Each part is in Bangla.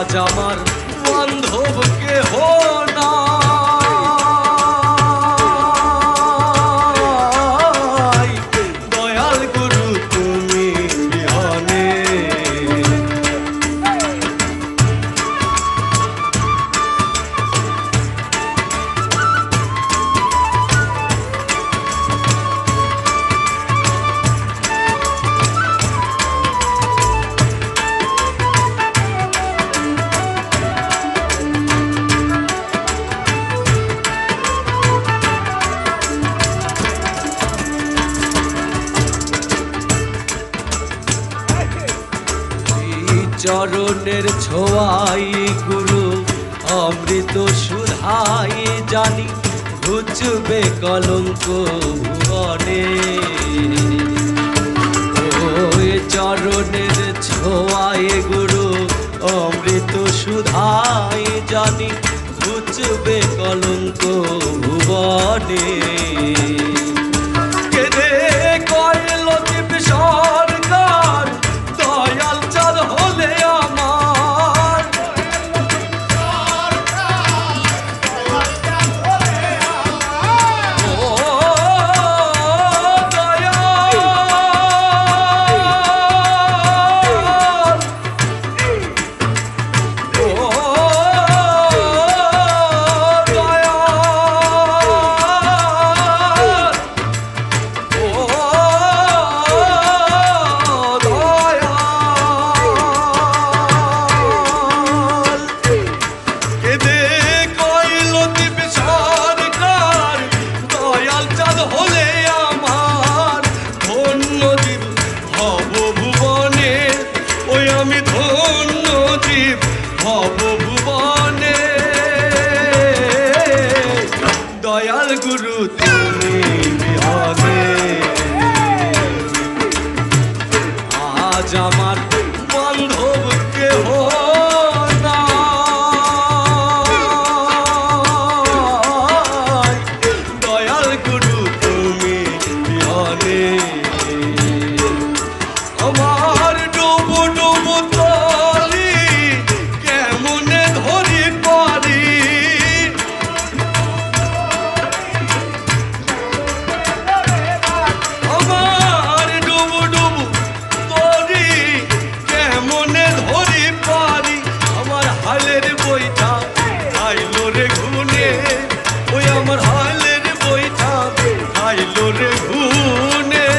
আজ আমার বান্ধব কেহ না। দয়াল গুরু তুমি বিহনে চরণের ছোঁয়াই গুরু অমৃত সুধাই জানি ঘুচবে কলঙ্ক ভুবনে। ওই চরণের ছোঁয়াই গুরু অমৃত সুধাই জানি ঘুচবে কলঙ্ক ভুবনে। কেঁদে কইল দীপ সরকার দয়াল চাঁদ হলে আমার। ও দয়াল ও দয়াল গুরু তুমি বিহনে আজ আমার বান্ধব কেহ না। দয়াল গুরু তুমি বিহনে আমার ডুবু ডুবু তলি কেমনে ধরি পারি। আমার ডুবু ডুবু তলি কেমনে ধরি পারি। আমার হালের বইটা খাইলো রে ঘুনে। ওই আমার হালের বইটা খাইলো রে ঘুনে।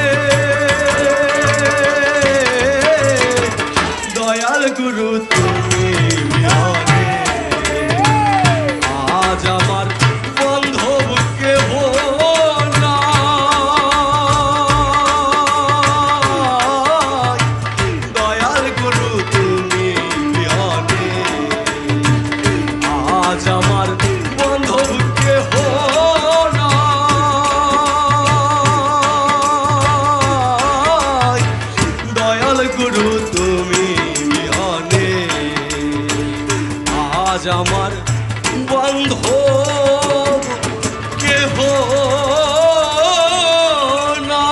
দয়াল গুরু তুমি বিহনে আজ আমার বান্ধব কেহ না। দয়াল গুরু তুমি বিহনে আজ আমার বান্ধব কেহ না। দয়াল গুরু তুমি বিহনে আজ আমার বান্ধব কেহ না।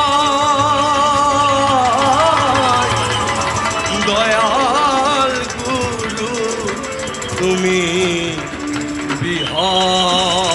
দয়াল গুরু তুমি বিহনে।